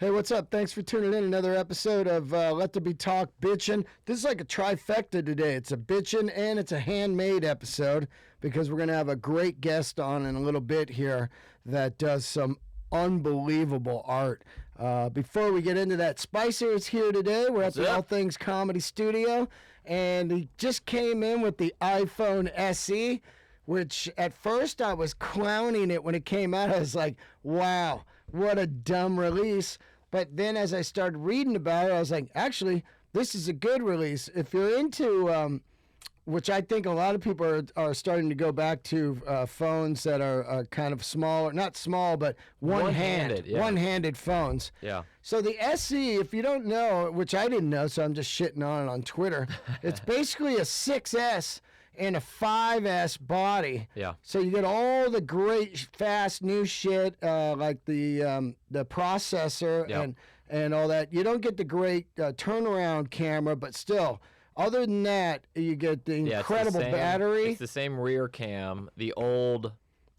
Hey, what's up? Thanks for tuning in. Another episode of Let There Be Talk Bitchin. This is like a trifecta today. It's a bitchin' and it's a handmade episode because we're going to have a great guest on in a little bit here that does some unbelievable art. Before we get into that, Spicer is here today. We're at the All Things Comedy Studio, and he just came in with the iPhone SE, which at first I was clowning it when it came out. I was like, wow, what a dumb release. But then as I started reading about it, I was like, actually, this is a good release. If you're into, which I think a lot of people are starting to go back to phones that are kind of smaller, not small, but one-handed phones. Yeah. So the SE, if you don't know, which I didn't know, so I'm just shitting on it on Twitter, it's basically a 6S and a 5S body. Yeah. So you get all the great, fast, new shit, like the processor and all that. You don't get the great turnaround camera, but still, other than that, you get the incredible battery. It's the same rear cam, the old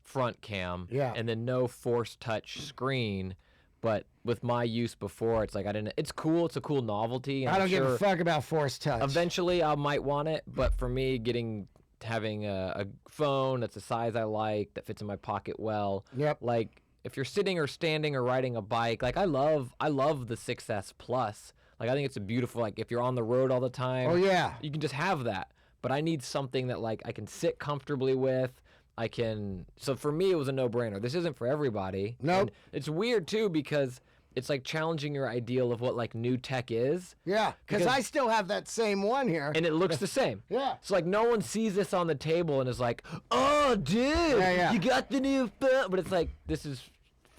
front cam, and then no force touch screen. But with my use before, it's like it's cool. It's a cool novelty. I don't give a fuck about force touch. Eventually, I might want it, but for me, having a phone that's the size I like, that fits in my pocket well. Yep. Like if you're sitting or standing or riding a bike, like I love the 6S Plus. Like I think it's a beautiful. Like if you're on the road all the time. Oh yeah. You can just have that. But I need something that like I can sit comfortably with. So for me, it was a no-brainer. This isn't for everybody. Nope. And it's weird, too, because it's like challenging your ideal of what like new tech is. Yeah, because I still have that same one here. And it looks the same. Yeah. So like no one sees this on the table and is like, oh, dude, you got the new phone. But it's like, this is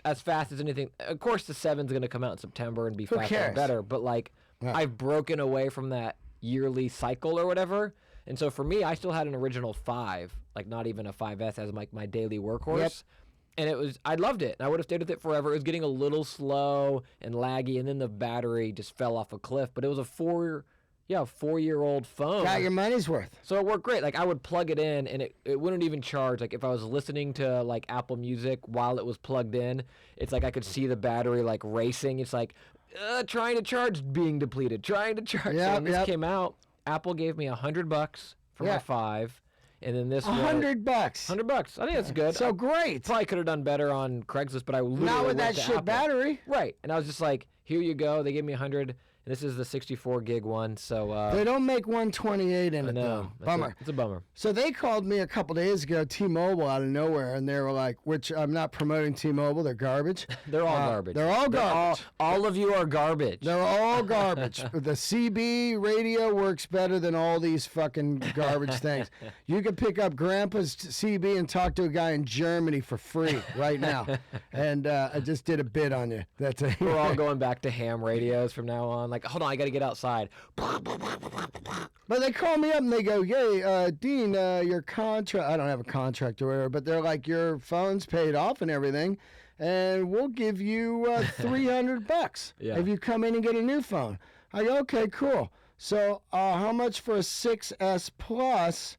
as fast as anything. Of course, the 7's going to come out in September and be faster and better. But like, I've broken away from that yearly cycle or whatever. And so for me, I still had an original 5, like not even a 5S as like my daily workhorse. Yep. And I loved it. And I would have stayed with it forever. It was getting a little slow and laggy, and then the battery just fell off a cliff. But it was a 4-year-old phone. Got your money's worth. So it worked great. Like I would plug it in, and it wouldn't even charge. Like if I was listening to like Apple Music while it was plugged in, it's like I could see the battery like racing. It's like trying to charge, being depleted, trying to charge. So when this came out, Apple gave me $100 for my 5, and then this $100. $100. I think that's good. So great. Probably could have done better on Craigslist, but I literally not with that shit Apple battery. Right, and I was just like, here you go. They gave me $100. And this is the 64 gig one, so they don't make 128 in it though. Bummer. It's a bummer. So they called me a couple days ago, T-Mobile, out of nowhere, and they were like, which I'm not promoting T-Mobile, they're garbage. They're all garbage. They're all garbage. All of you are garbage. They're all garbage. The CB radio works better than all these fucking garbage things. You could pick up Grandpa's CB and talk to a guy in Germany for free right now. And I just did a bit on you. We're all going back to ham radios from now on. Like, hold on, I got to get outside. But they call me up and they go, "Yay, Dean, your contract." I don't have a contract or whatever, but they're like, "Your phone's paid off and everything, and we'll give you $300 if you come in and get a new phone." I go, "Okay, cool. So, how much for a 6S Plus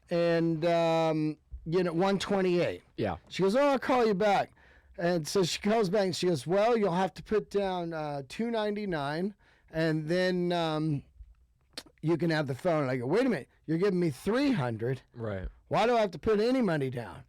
and 128?" Yeah. She goes, "Oh, I'll call you back." And so she calls back and she goes, "Well, you'll have to put down $299, and then you can have the phone." And I go, "Wait a minute, you're giving me $300. Right. Why do I have to put any money down?"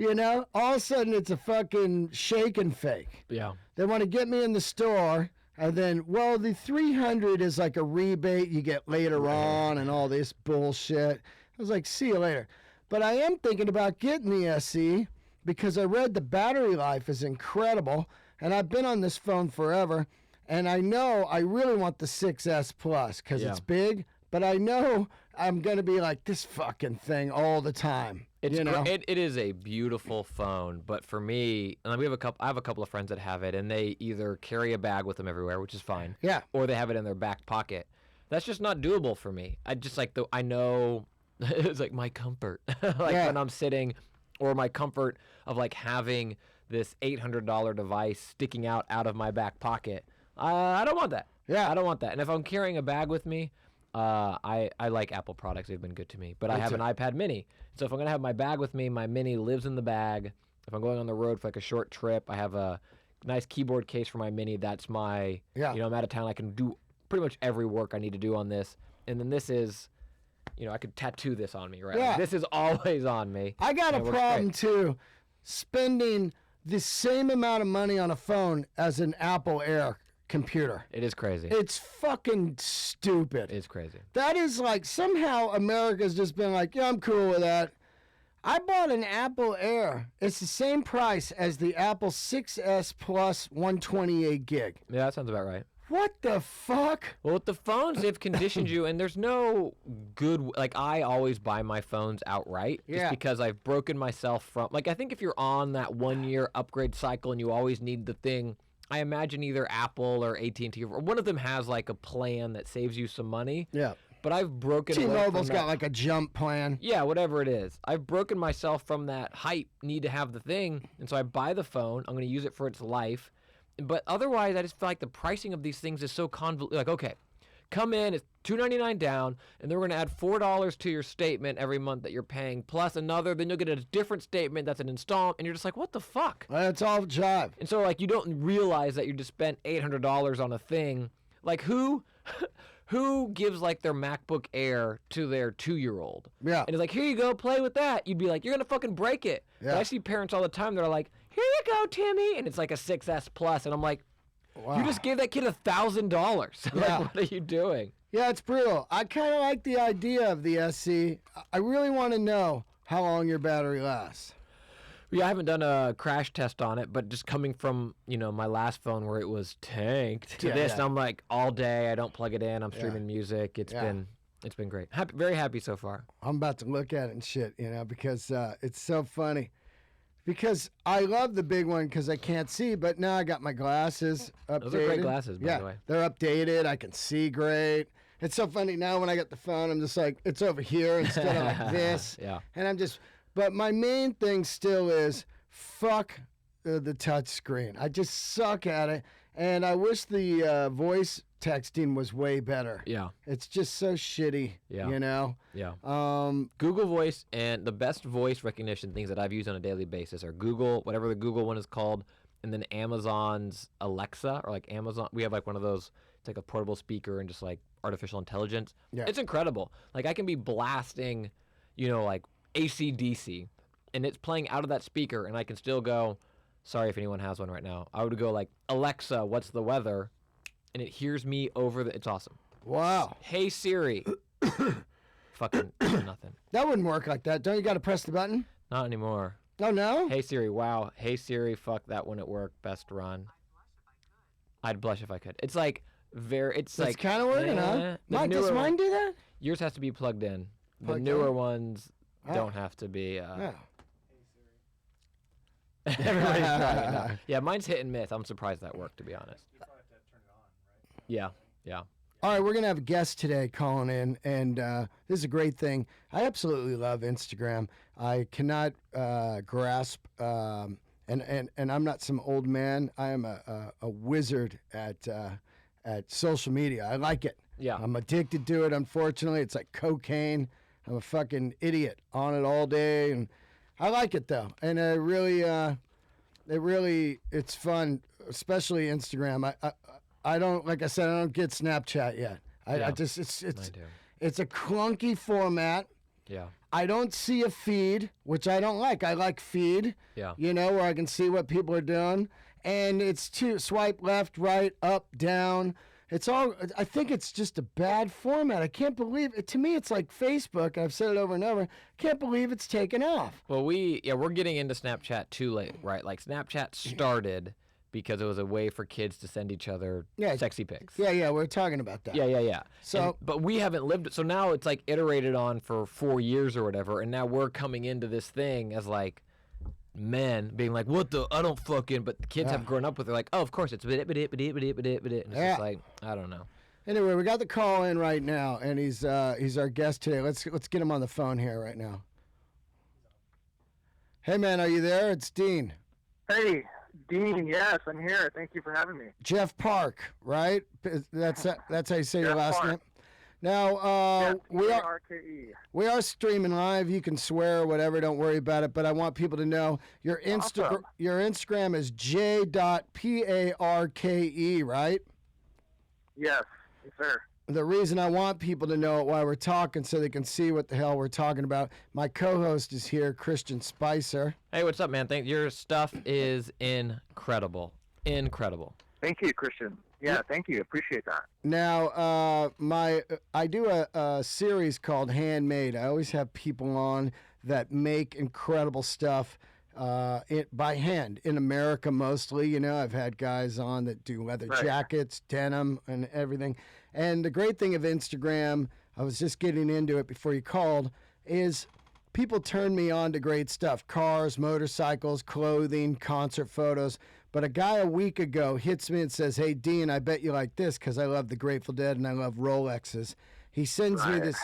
All of a sudden it's a fucking shake and fake. Yeah. They want to get me in the store, and then, the $300 is like a rebate you get later on and all this bullshit. I was like, see you later. But I am thinking about getting the SE, because I read the battery life is incredible, and I've been on this phone forever, and I know I really want the 6S Plus because it's big, but I know I'm going to be like this fucking thing all the time. It is a beautiful phone, but for me, and I have a couple of friends that have it, and they either carry a bag with them everywhere, which is fine, or they have it in their back pocket. That's just not doable for me. I just I know it's like my comfort, when I'm sitting. Or my comfort of like having this $800 device sticking out of my back pocket. I don't want that. Yeah. I don't want that. And if I'm carrying a bag with me, I like Apple products. They've been good to me. But I have an iPad mini. So if I'm going to have my bag with me, my mini lives in the bag. If I'm going on the road for like a short trip, I have a nice keyboard case for my Mini. That's my, I'm out of town. I can do pretty much every work I need to do on this. And then this is, I could tattoo this on me, right? Yeah. Like, this is always on me. I got a problem, too, spending the same amount of money on a phone as an Apple Air computer. It is crazy. It's fucking stupid. It's crazy. That is like, somehow America's just been like, yeah, I'm cool with that. I bought an Apple Air. It's the same price as the Apple 6S Plus 128 gig. Yeah, that sounds about right. What the fuck? Well, with the phones, they've conditioned you, and there's no good... Like, I always buy my phones outright just because I've broken myself from... Like, I think if you're on that 1-year upgrade cycle and you always need the thing, I imagine either Apple or AT&T or one of them has, like, a plan that saves you some money. Yeah. But I've broken... T-Mobile's got, like, a jump plan. Yeah, whatever it is. I've broken myself from that hype, need to have the thing, and so I buy the phone. I'm going to use it for its life. But otherwise, I just feel like the pricing of these things is so convoluted. Like, okay, come in, it's $299 down, and then we're going to add $4 to your statement every month that you're paying, plus another. Then you'll get a different statement that's an installment, and you're just like, what the fuck? That's all jive. And so, like, you don't realize that you just spent $800 on a thing. Like, who gives, like, their MacBook Air to their 2-year-old? Yeah. And it's like, here you go, play with that. You'd be like, you're going to fucking break it. Yeah. But I see parents all the time, they're like, here you go, Timmy. And it's like a 6S Plus. And I'm like, wow. You just gave that kid $1,000. Yeah. Like, what are you doing? Yeah, it's brutal. I kind of like the idea of the SC. I really want to know how long your battery lasts. Yeah, I haven't done a crash test on it, but just coming from, my last phone where it was tanked to this, and I'm like, all day, I don't plug it in, I'm streaming music. It's been great. Very happy so far. I'm about to look at it and shit, because it's so funny. Because I love the big one because I can't see, but now I got my glasses updated. Those are great glasses, by the way. They're updated. I can see great. It's so funny now when I get the phone, I'm just like, it's over here instead of like this. Yeah. And but my main thing still is fuck the touch screen. I just suck at it. And I wish the voice texting was way better. Yeah. It's just so shitty, Yeah. Google Voice, and the best voice recognition things that I've used on a daily basis are Google, whatever the Google one is called, and then Amazon's Alexa, or like Amazon. We have like one of those, it's like a portable speaker and just like artificial intelligence. Yeah. It's incredible. Like I can be blasting, like AC/DC, and it's playing out of that speaker, and I can still go, sorry if anyone has one right now. I would go like, Alexa, what's the weather? And it hears me over it's awesome. Wow. Hey Siri. Fucking nothing. That wouldn't work like that. Don't you got to press the button? Not anymore. Oh, no? Hey Siri, wow. Hey Siri, fuck that wouldn't work. Best run. I'd blush if I could. It's like it's like kind of working, huh? Does mine do that? Yours has to be plugged in. The newer ones don't have to be. Everybody's trying it now. Yeah, mine's hit and miss. I'm surprised that worked, to be honest. You probably have to turn it on, right? Yeah. All right, we're going to have a guest today calling in, and this is a great thing. I absolutely love Instagram. I cannot grasp, and I'm not some old man. I am a wizard at social media. I like it. Yeah. I'm addicted to it, unfortunately. It's like cocaine. I'm a fucking idiot on it all day, and I like it, though. And it's fun, especially Instagram. I don't, like I said, I don't get Snapchat yet. It's a clunky format. Yeah. I don't see a feed, which I don't like. I like feed. Yeah. Where I can see what people are doing. And it's swipe left, right, up, down. I think it's just a bad format. I can't believe it. To me, it's like Facebook. I've said it over and over. Can't believe it's taken off. Well, we're getting into Snapchat too late, right? Like Snapchat started because it was a way for kids to send each other sexy pics. Yeah, we're talking about that. Yeah. So, but we haven't lived it. So now it's like iterated on for 4 years or whatever, and now we're coming into this thing as like men being like, what the, I don't fucking, but the kids have grown up with it, like, oh, of course, it's bit, and it's just like, I don't know. Anyway, we got the call in right now, and he's our guest today. Let's get him on the phone here right now. Hey, man, are you there? It's Dean. Hey, Dean, yes, I'm here. Thank you for having me. Jeff Park, right? That's how you say your last name? Now, we are streaming live. You can swear or whatever. Don't worry about it. But I want people to know your Instagram is j.parke, right? Yes, sir. The reason I want people to know it while we're talking so they can see what the hell we're talking about. My co-host is here, Christian Spicer. Hey, what's up, man? Your stuff is incredible. Incredible. Thank you, Christian. Yeah, thank you. Appreciate that. Now, I do a series called Handmade. I always have people on that make incredible stuff by hand in America mostly. You know, I've had guys on that do leather jackets, denim, and everything. And the great thing of Instagram, I was just getting into it before you called, is people turn me on to great stuff. Cars, motorcycles, clothing, concert photos. But a guy a week ago hits me and says, "Hey, Dean, I bet you like this because I love the Grateful Dead and I love Rolexes." He sends me this,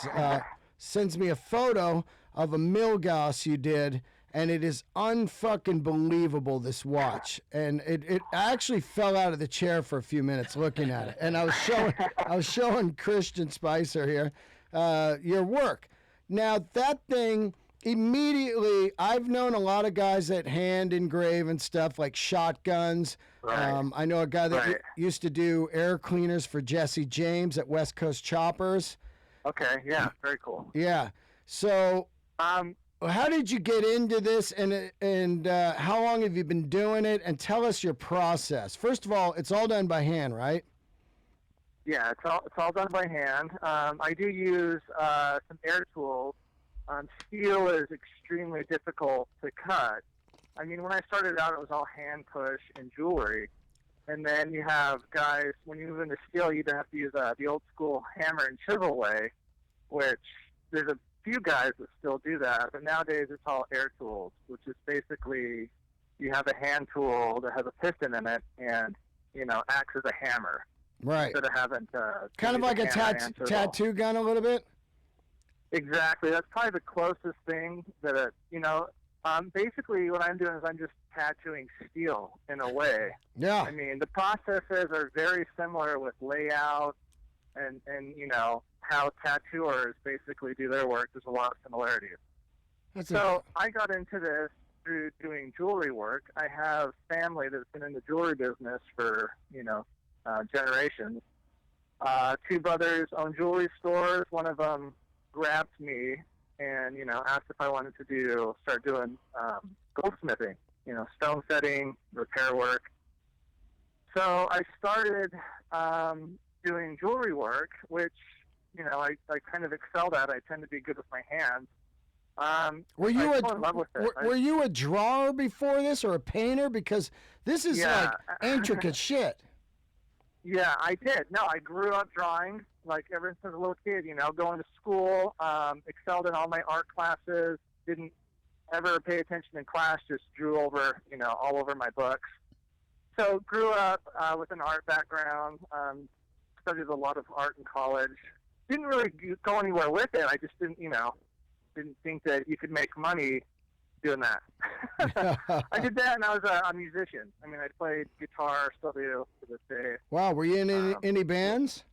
sends me a photo of a Milgauss you did, and it is unfucking believable, this watch. And it actually fell out of the chair for a few minutes looking at it. And I was showing Christian Spicer here your work. Now that thing. Immediately, I've known a lot of guys that hand engrave and stuff like shotguns. Right. I know a guy that used to do air cleaners for Jesse James at West Coast Choppers. Okay, yeah, very cool. Yeah. So, how did you get into this, and how long have you been doing it? And tell us your process. First of all, it's all done by hand, right? Yeah, it's all done by hand. I do use some air tools. Steel is extremely difficult to cut. I mean, when I started out, it was all hand push and jewelry. And then you have guys, when you move into steel, you have to use the old school hammer and chisel way, which there's a few guys that still do that. But nowadays, it's all air tools, which is basically you have a hand tool that has a piston in it and, acts as a hammer. Right. Instead of having kind of like a tattoo gun a little bit? Exactly. That's probably the closest thing that, basically what I'm doing is I'm just tattooing steel in a way. Yeah. I mean, the processes are very similar with layout and how tattooers basically do their work. There's a lot of similarities. I got into this through doing jewelry work. I have family that's been in the jewelry business for, generations. Two brothers own jewelry stores. One of them grabbed me and, asked if I wanted to start doing goldsmithing, stone setting, repair work. So I started doing jewelry work, which, I kind of excelled at. I tend to be good with my hands. Were you a drawer before this or a painter? Because this is like intricate shit. Yeah, I did. No, I grew up drawing, like ever since a little kid, going to school, excelled in all my art classes, didn't ever pay attention in class, just drew over, all over my books. So grew up with an art background, studied a lot of art in college. Didn't really go anywhere with it. I just didn't think that you could make money doing that. I did that, and I was a musician. I mean, I played guitar, still do to this day. Wow, were you in any bands?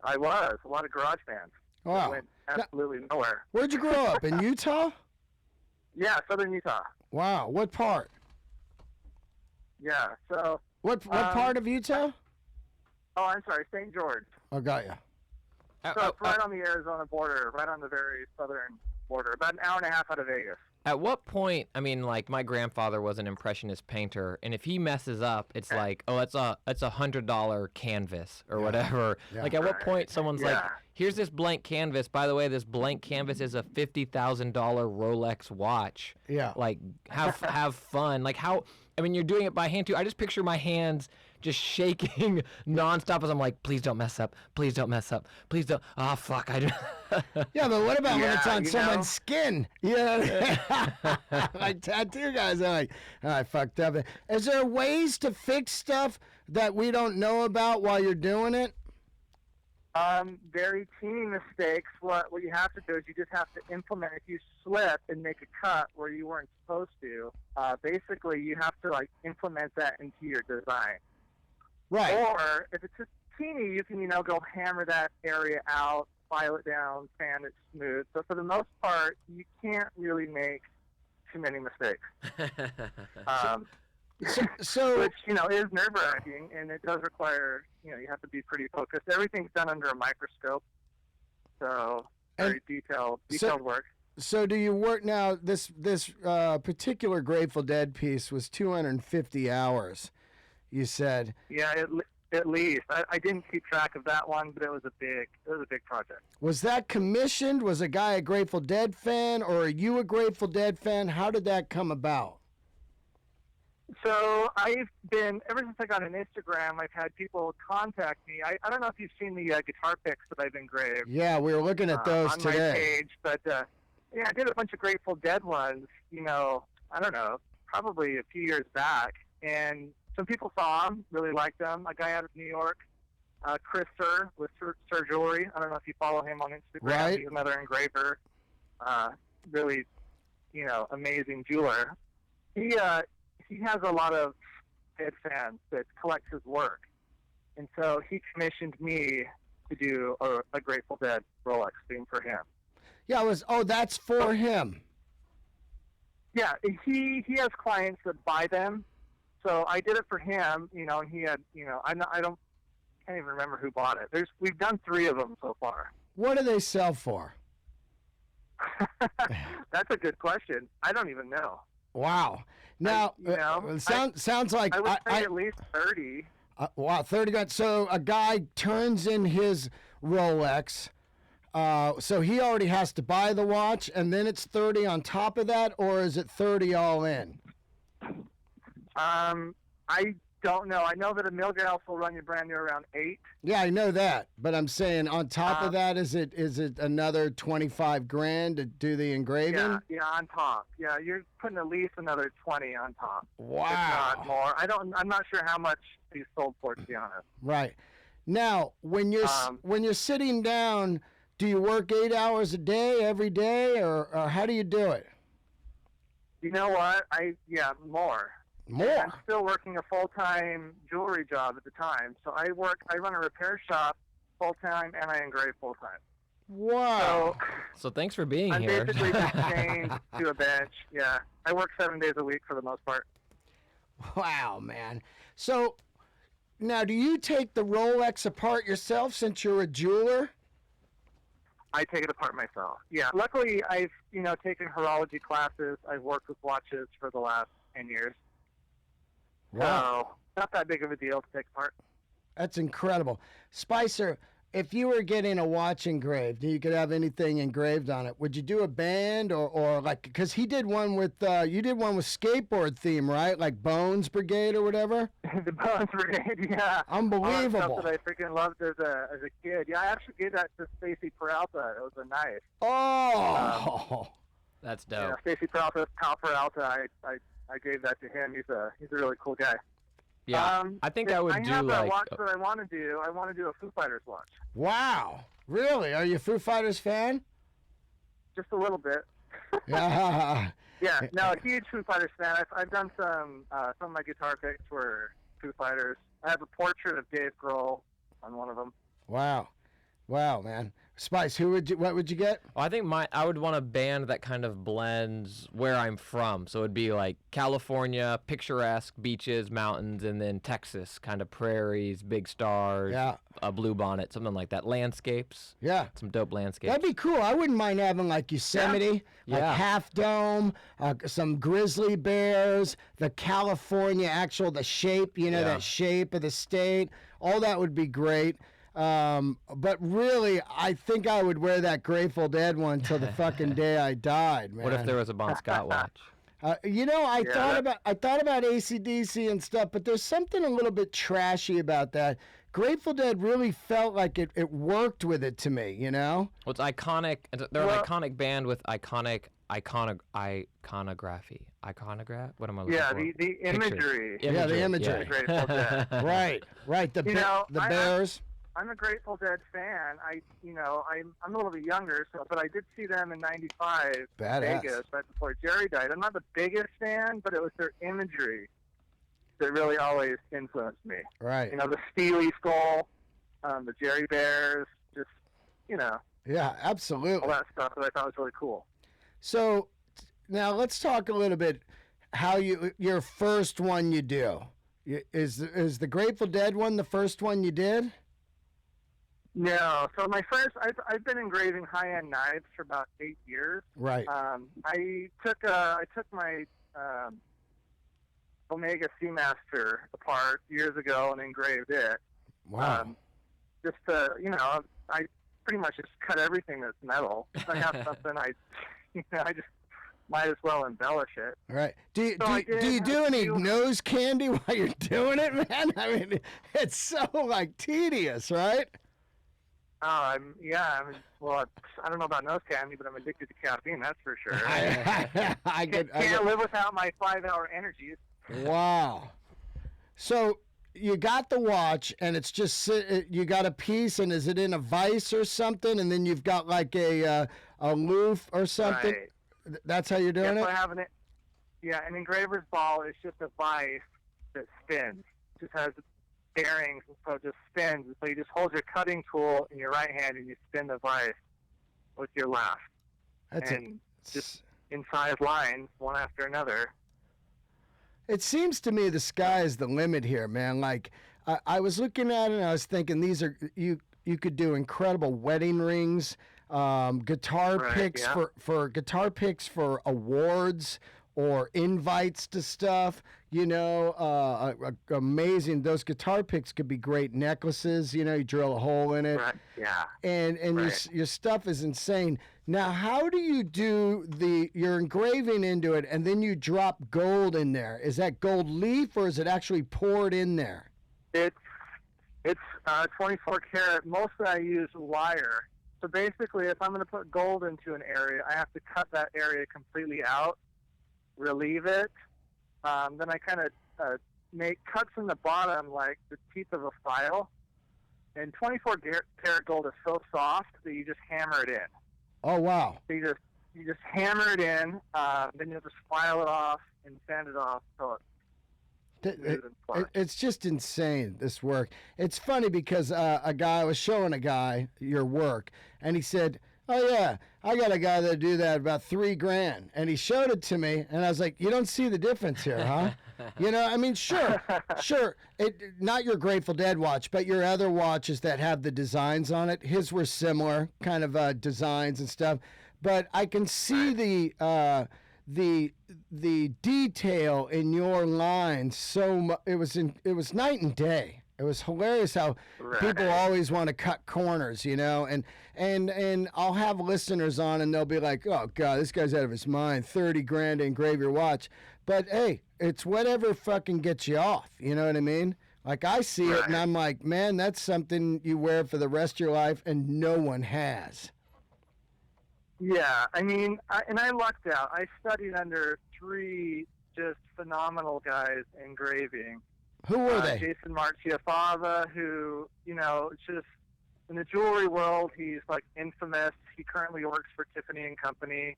I was. A lot of garage bands. Wow. Went absolutely nowhere. Where'd you grow up? In Utah? Yeah, southern Utah. Wow, what part? Yeah, so... What part of Utah? Oh, I'm sorry, St. George. Oh, got you. So it's right on the Arizona border, right on the very southern border, about an hour and a half out of Vegas. At what point, I mean, like, my grandfather was an impressionist painter, and if he messes up, it's like, oh, it's a $100 canvas or whatever. Yeah. Like, at what point someone's like, here's this blank canvas. By the way, this blank canvas is a $50,000 Rolex watch. Yeah. Like, have fun. Like, how, I mean, you're doing it by hand, too. I just picture my hands just shaking nonstop as I'm like, please don't mess up. Please don't mess up. Please don't. Oh, fuck. Yeah, but what about when it's on someone's skin? Yeah. Like tattoo guys are like, oh, I fucked up. Is there ways to fix stuff that we don't know about while you're doing it? Very teeny mistakes. What you have to do is you just have to implement. If you slip and make a cut where you weren't supposed to, basically you have to like implement that into your design. Right. Or if it's just bikini, you can, go hammer that area out, file it down, sand it smooth. So for the most part, you can't really make too many mistakes. So which, is nerve-wracking, and it does require, you have to be pretty focused. Everything's done under a microscope, so very detailed work. So do you work now? This particular Grateful Dead piece was 250 hours, you said. Yeah, at least. I didn't keep track of that one, but it was a big project. Was that commissioned? Was a guy a Grateful Dead fan, or are you a Grateful Dead fan? How did that come about? So ever since I got an Instagram, I've had people contact me. I don't know if you've seen the guitar picks that I've engraved. Yeah, we were looking at those on today. My page, but I did a bunch of Grateful Dead ones, I don't know, probably a few years back. And some people saw them, really liked them. A guy out of New York, Chris Sir, with Sir Jewelry. I don't know if you follow him on Instagram. Right. He's another engraver, really, amazing jeweler. He has a lot of Dead fans that collect his work. And so he commissioned me to do a Grateful Dead Rolex theme for him. Yeah, that's for him. Yeah, he has clients that buy them. So I did it for him, and he had, can't even remember who bought it. We've done 3 of them so far. What do they sell for? That's a good question. I don't even know. Wow. Now, sounds like I would say at least 30. Wow, 30 grand. So a guy turns in his Rolex. So he already has to buy the watch, and then it's 30 on top of that, or is it 30 all in? I don't know. I know that a Milgauss will run you brand new around 8. Yeah, I know that, but I'm saying on top of that, is it another 25 grand to do the engraving? Yeah, on top. Yeah, you're putting at least another 20 on top. Wow. If not more. I'm not sure how much these sold for, to be honest. Right. Now, when you're sitting down, do you work 8 hours a day every day, or how do you do it? You know what? More. More? I'm still working a full-time jewelry job at the time. So I run a repair shop full-time, and I engrave full-time. Wow. So thanks for being I'm here. I'm basically just chained to a bench. Yeah. I work 7 days a week for the most part. Wow, man. So now, do you take the Rolex apart yourself since you're a jeweler? I take it apart myself. Yeah. Luckily, I've, taken horology classes. I've worked with watches for the last 10 years. Wow. So, not that big of a deal to take apart. That's incredible. Spicer, if you were getting a watch engraved, you could have anything engraved on it, would you do a band or like, because he did one with, you did one with skateboard theme, right? Like Bones Brigade or whatever? The Bones Brigade, yeah. Unbelievable. All that stuff that I freaking loved as a kid. Yeah, I actually gave that to Stacy Peralta. It was a knife. Oh! That's dope. Yeah, Stacy Peralta, Pal Peralta, I gave that to him. He's a really cool guy. Yeah, I think I would do I have like. a watch that I want to do. I want to do a Foo Fighters watch. Wow. Really? Are you a Foo Fighters fan? Just a little bit. Yeah. Yeah, no, a huge Foo Fighters fan. I've done some of my guitar picks were Foo Fighters. I have a portrait of Dave Grohl on one of them. Wow, man. Spice, what would you get? Well, I think I would want a band that kind of blends where I'm from. So it'd be like California, picturesque beaches, mountains, and then Texas, kind of prairies, big stars, a blue bonnet, something like that. Landscapes. Yeah. Some dope landscapes. That'd be cool. I wouldn't mind having like Yosemite, like Half Dome, some grizzly bears, the California the shape, that shape of the state. All that would be great. But really, I think I would wear that Grateful Dead one till the fucking day I died, man. What if there was a Bon Scott watch? I thought about AC/DC and stuff, but there's something a little bit trashy about that. Grateful Dead really felt like it worked with it to me, Well, it's iconic. They're an iconic band with iconography. Iconograph? What am I looking for? The imagery. Yeah, the imagery. Yeah. Grateful Dead. Right. The bears. I'm a Grateful Dead fan. I'm a little bit younger, but I did see them in '95 Badass. Vegas right before Jerry died. I'm not the biggest fan, but it was their imagery that really always influenced me. Right. The steely skull, the Jerry Bears, just, Yeah, absolutely. all that stuff that I thought was really cool. So now let's talk a little bit how your first one you do. Is the Grateful Dead one the first one you did? No. So my first, I've been engraving high-end knives for about 8 years. Right. I took my Omega Seamaster apart years ago and engraved it. Wow. Just to, I pretty much just cut everything that's metal. If I have something, I just might as well embellish it. Right. Do you do any nose candy while you're doing it, man? I mean, it's so like tedious, right? Well, I don't know about nose candy, but I'm addicted to caffeine. That's for sure. I can't live without my 5-hour energies. Wow. So you got the watch, and it's just you got a piece, and is it in a vise or something? And then you've got like a loop or something. Right. That's how you're doing it? I have an engraver's ball is just a vise that spins. It just has bearings, and so it just spins. And so you just hold your cutting tool in your right hand and you spin the vise with your left. Just in 5 lines, one after another. It seems to me the sky is the limit here, man. Like I was looking at it and I was thinking these are you could do incredible wedding rings. Guitar picks for guitar picks for awards or invites to stuff, amazing. Those guitar picks could be great necklaces, you drill a hole in it. Right. Yeah. And your stuff is insane. Now, how do you do you're engraving into it and then you drop gold in there? Is that gold leaf or is it actually poured in there? It's 24 karat. Mostly I use wire. So basically, if I'm going to put gold into an area, I have to cut that area completely out, relieve it. Then I kind of make cuts in the bottom like the teeth of a file. And 24 karat gold is so soft that you just hammer it in. Oh, wow. So you just hammer it in, then you just file it off and sand it off so it's just insane, this work. It's funny because I was showing a guy your work, and he said, "Oh yeah, I got a guy that do that about $3,000," and he showed it to me, and I was like, "You don't see the difference here, huh?" I mean, sure. Not your Grateful Dead watch, but your other watches that have the designs on it. His were similar kind of designs and stuff, but I can see the detail in your lines so much. It was night and day. It was hilarious how people always want to cut corners, and I'll have listeners on and they'll be like, "Oh God, this guy's out of his mind, $30,000 to engrave your watch." But hey, it's whatever fucking gets you off. You know what I mean? Like I see it and I'm like, man, that's something you wear for the rest of your life and no one has. Yeah, I mean, I lucked out. I studied under 3 just phenomenal guys engraving. Who were they? Jason Marchiafava, who, just in the jewelry world, he's like infamous. He currently works for Tiffany & Company.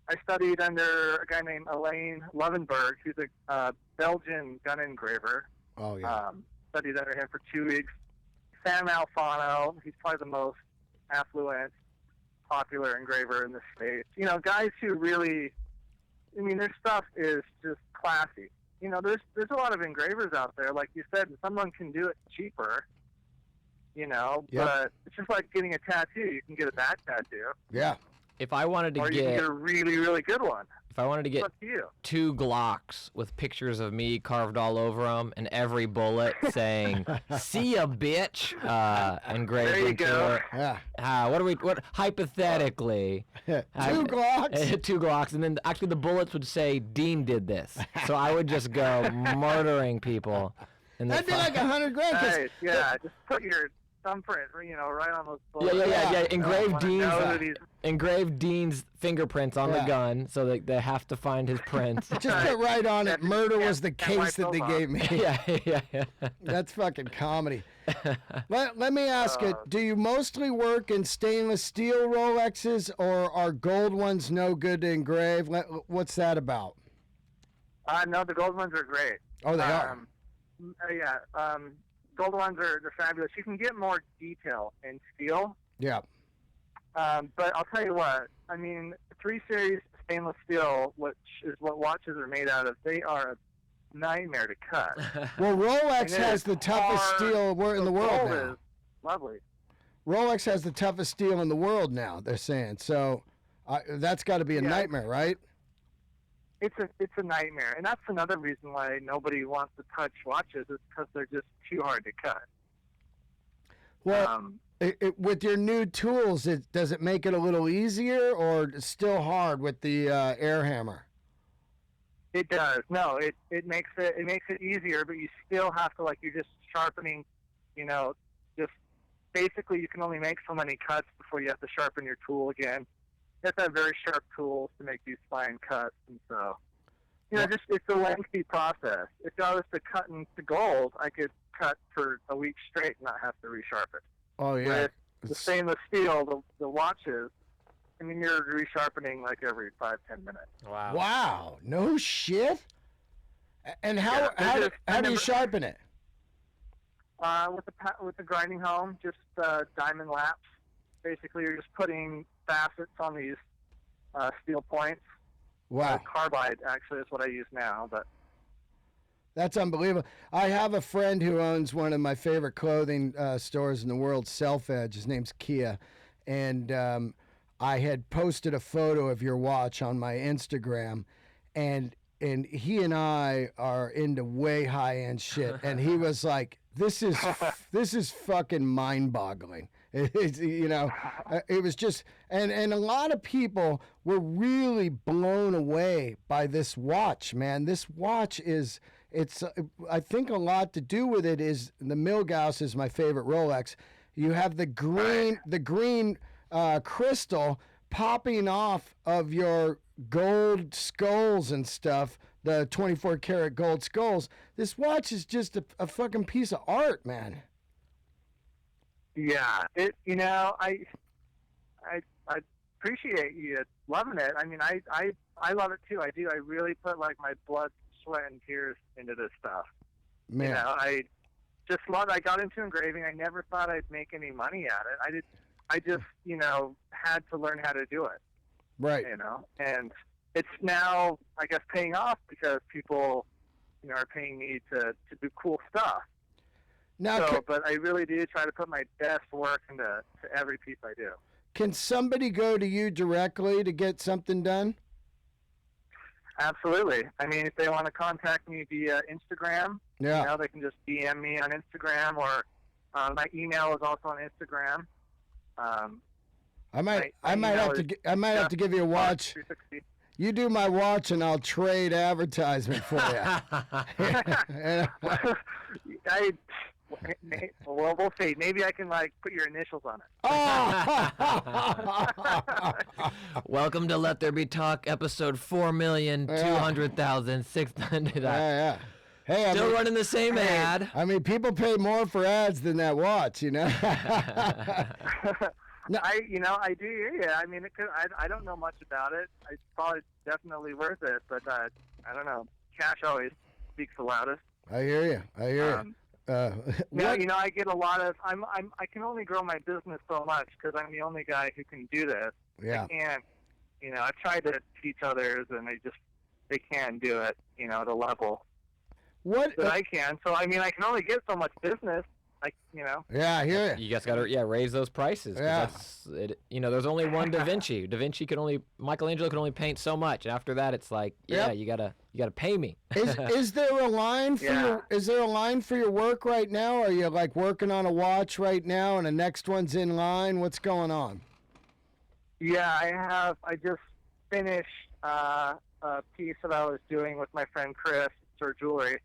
I studied under a guy named Alain Levenberg, who's a Belgian gun engraver. Oh, yeah. Studied under him for 2 weeks. Sam Alfano, he's probably the most affluent, popular engraver in the States. Guys who really, their stuff is just classy. There's a lot of engravers out there, like you said, and someone can do it cheaper, but it's just like getting a tattoo. You can get a bad tattoo. Yeah. If I wanted to you can get a really, really good one. If I wanted to get 2 Glocks with pictures of me carved all over them and every bullet saying "See ya, bitch," engraved there you into go. it. Yeah. What hypothetically? 2 Glocks. 2 Glocks, and then actually the bullets would say "Dean did this," so I would just go murdering people. And that'd be like $100,000. Nice. Yeah, just put your thumbprint, right on those bullets. Yeah. Engraved Dean's fingerprints on the gun, so that they have to find his prints. Just put right on it. Murder was the case that they gave me. Yeah. That's fucking comedy. Let me ask you: do you mostly work in stainless steel Rolexes, or are gold ones no good to engrave? What's that about? No, the gold ones are great. Oh, they are. gold ones they're fabulous. You can get more detail in steel. Yeah. But I'll tell you what. I mean, 3 Series stainless steel, which is what watches are made out of, they are a nightmare to cut. Well, Rolex has the toughest steel in the world now. Is lovely. Rolex has the toughest steel in the world now, they're saying. So that's got to be a nightmare, right? It's a nightmare. And that's another reason why nobody wants to touch watches, is because they're just too hard to cut. Well, with your new tools, does it make it a little easier, or still hard with the air hammer? It does. No, it makes it easier, but you still have to, like, you're just sharpening, just basically you can only make so many cuts before you have to sharpen your tool again. You have to have very sharp tools to make these fine cuts, and so it's a lengthy process. If I was to cut into gold, I could cut for a week straight and not have to resharpen. Oh yeah. With the stainless steel, the watches, I mean, you're resharpening like every 5-10 minutes. Wow. Wow. No shit. And how do you sharpen it? With the grinding home, just diamond laps. Basically, you're just putting facets on these steel points. Wow. Carbide actually is what I use now, but. That's unbelievable. I have a friend who owns one of my favorite clothing stores in the world, Self Edge. His name's Kia. And I had posted a photo of your watch on my Instagram. And he and I are into way high-end shit. And he was like, this is fucking mind-boggling. It was just, and a lot of people were really blown away by this watch, man. This watch I think a lot to do with it is the Milgauss is my favorite Rolex. You have the green crystal popping off of your gold skulls and stuff, the 24 karat gold skulls. This watch is just a fucking piece of art, man. Yeah, I appreciate you loving it. I mean, I love it too. I do. I really put like my blood, sweat, and tears into this stuff. Man. I just love it. I got into engraving. I never thought I'd make any money at it. I just had to learn how to do it. Right. And it's now, I guess, paying off because people, are paying me to do cool stuff. Now, but I really do try to put my best work into every piece I do. Can somebody go to you directly to get something done? Absolutely. I mean, if they want to contact me via Instagram, they can just DM me on Instagram, or my email is also on Instagram. I might have to give you a watch. You do my watch, and I'll trade advertisement for you. Well, we'll see. Maybe I can put your initials on it. Oh! Welcome to Let There Be Talk, episode 4,200,600. Yeah. Hey, Still running the same ad. I mean, people pay more for ads than that watch, No, I do hear you. I mean, I don't know much about it. It's probably definitely worth it, but I don't know. Cash always speaks the loudest. I hear you. I get a lot of. I can only grow my business so much because I'm the only guy who can do this. Yeah. I can't. I've tried to teach others, and they can't do it. At a level. What? But I can. So I mean, I can only get so much business. Yeah, I hear you. You guys got to raise those prices. Yeah. There's only one Da Vinci. Michelangelo could only paint so much. After that, it's like, you gotta pay me. Is there a line for your work right now? Are you working on a watch right now, and the next one's in line? What's going on? Yeah, I have. I just finished a piece that I was doing with my friend Chris, Sir Jewelry.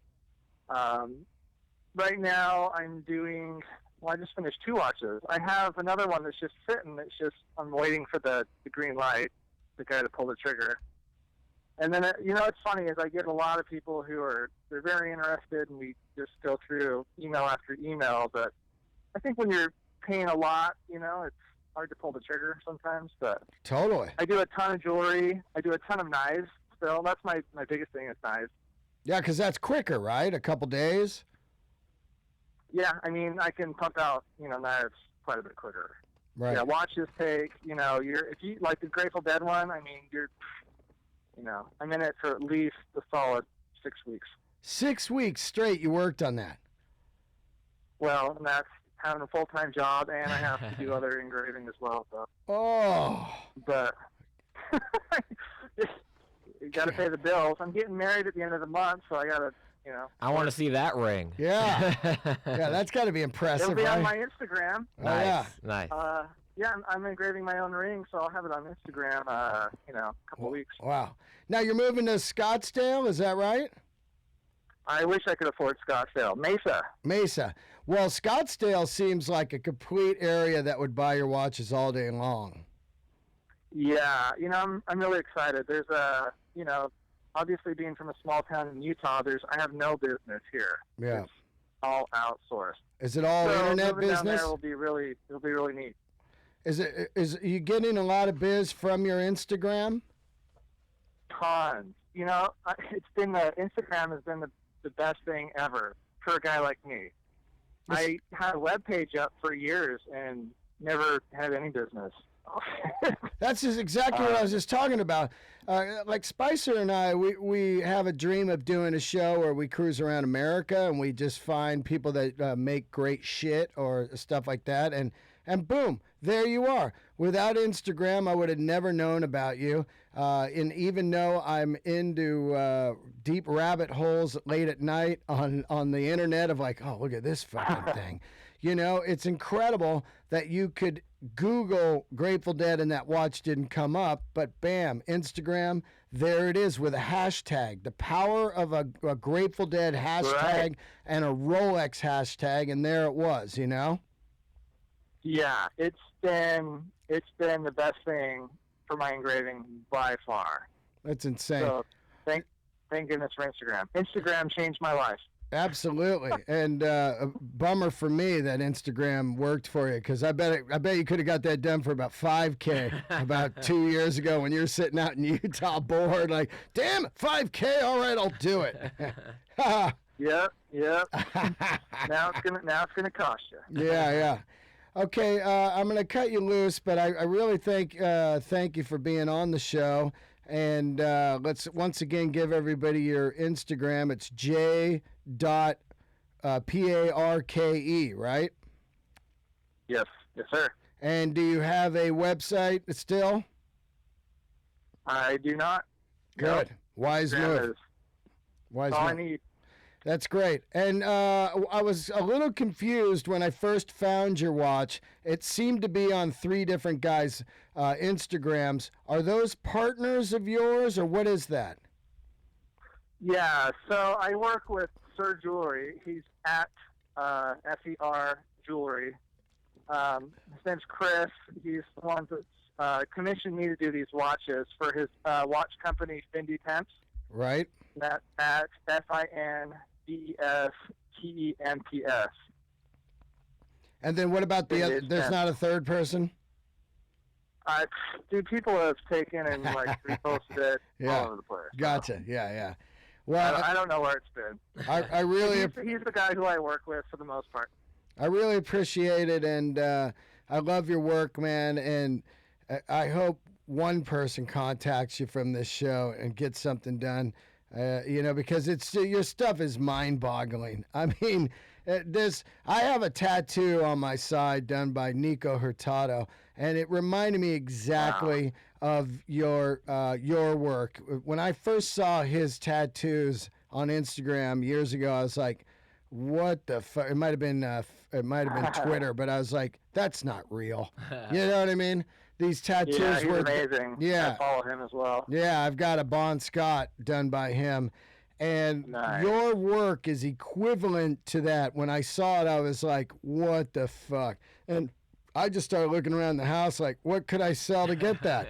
Right now, I'm doing. Well, I just finished 2 watches. I have another one that's just sitting. I'm waiting for the green light, the guy to pull the trigger. And then, it's funny is I get a lot of people they're very interested, and we just go through email after email. But I think when you're paying a lot, it's hard to pull the trigger sometimes. But totally. I do a ton of jewelry. I do a ton of knives. Still, that's my biggest thing is knives. Yeah, because that's quicker, right? A couple days. Yeah, I mean, I can pump out, knives quite a bit quicker. Right. Yeah, watches take, if you like the Grateful Dead one, I mean, I'm in it for at least a solid 6 weeks. 6 weeks straight you worked on that? Well, and that's having a full-time job, and I have to do other engraving as well. So. Oh. But you got to pay the bills. I'm getting married at the end of the month, so I got to, I want to see that ring. Yeah. Yeah, that's got to be impressive, It'll be right? on my Instagram. Oh, yeah. Nice. Yeah, I'm engraving my own ring, so I'll have it on Instagram, a couple of weeks. Wow. Now you're moving to Scottsdale, is that right? I wish I could afford Scottsdale. Mesa. Well, Scottsdale seems like a complete area that would buy your watches all day long. Yeah, I'm really excited. There's obviously being from a small town in Utah, I have no business here. Yeah. It's all outsourced. Is it all internet moving business? Down there will be really neat. Is you getting a lot of biz from your Instagram? Tons. Instagram has been the best thing ever for a guy like me. I had a web page up for years and never had any business. That's just exactly what I was just talking about. Like Spicer and I, we have a dream of doing a show where we cruise around America and we just find people that make great shit or stuff like that, and boom, there you are. Without Instagram, I would have never known about you. And even though I'm into deep rabbit holes late at night on the internet of like, oh, look at this fucking thing. It's incredible that you could Google Grateful Dead and that watch didn't come up, but bam, Instagram, there it is with a hashtag. The power of a Grateful Dead hashtag right. And a Rolex hashtag, and there it was, Yeah, it's been the best thing for my engraving by far. That's insane. So thank goodness for Instagram. Instagram changed my life. Absolutely, and a bummer for me that Instagram worked for you, because I bet you could have got that done for about $5K about 2 years ago when you were sitting out in Utah bored, like, damn it, $5K, all right, I'll do it. Yep. Now it's gonna cost you. Yeah. Okay, I'm gonna cut you loose, but I really thank you for being on the show. And let's once again give everybody your Instagram. It's j.parke, right? Yes, sir. And do you have a website still? I do not. Good. No. Wise move. Wise all move. I need. That's great. And I was a little confused when I first found your watch. It seemed to be on 3 different guys' Instagrams. Are those partners of yours, or what is that? Yeah, so I work with Sir Jewelry. He's at SER Jewelry. His name's Chris. He's the one that's commissioned me to do these watches for his watch company, Fendi Temps. Right. That's at FINDESTEMPS. And then what about the other? There's not a third person? Dude, people have taken and reposted it all over the place. Gotcha. Yeah. Well, I don't know where it's been. I really he's the guy who I work with for the most part. I really appreciate it, and I love your work, man. And I hope one person contacts you from this show and gets something done. Because your stuff is mind-boggling. I mean, I have a tattoo on my side done by Nico Hurtado, and it reminded me exactly of your work. When I first saw his tattoos on Instagram years ago, I was like, "What the fuck?" It might have been Twitter, but I was like, "That's not real." You know what I mean? These tattoos were amazing. Yeah, I follow him as well. Yeah, I've got a Bon Scott done by him, and nice. Your work is equivalent to that. When I saw it, I was like, "What the fuck?" And I just started looking around the house, like, "What could I sell to get that?"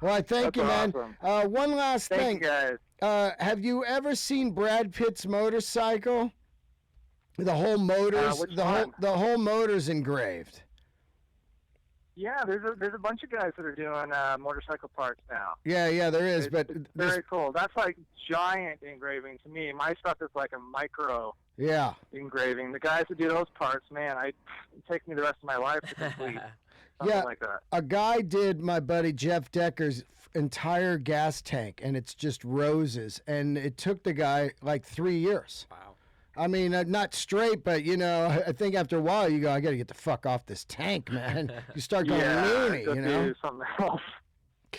Well, I thank you, man. Awesome. One last thing, you guys. Have you ever seen Brad Pitt's motorcycle? The whole motor's the whole motor's engraved. Yeah, there's a bunch of guys that are doing motorcycle parts now. Yeah, there is. But it's very cool. That's like giant engraving to me. My stuff is like a micro engraving. The guys that do those parts, man, it takes me the rest of my life to complete something like that. A guy did my buddy Jeff Decker's entire gas tank, and it's just roses, and it took the guy like 3 years. Wow. I mean, not straight, but, you know, I think after a while you go, I got to get the fuck off this tank, man. You start going loony, you know? Do something else.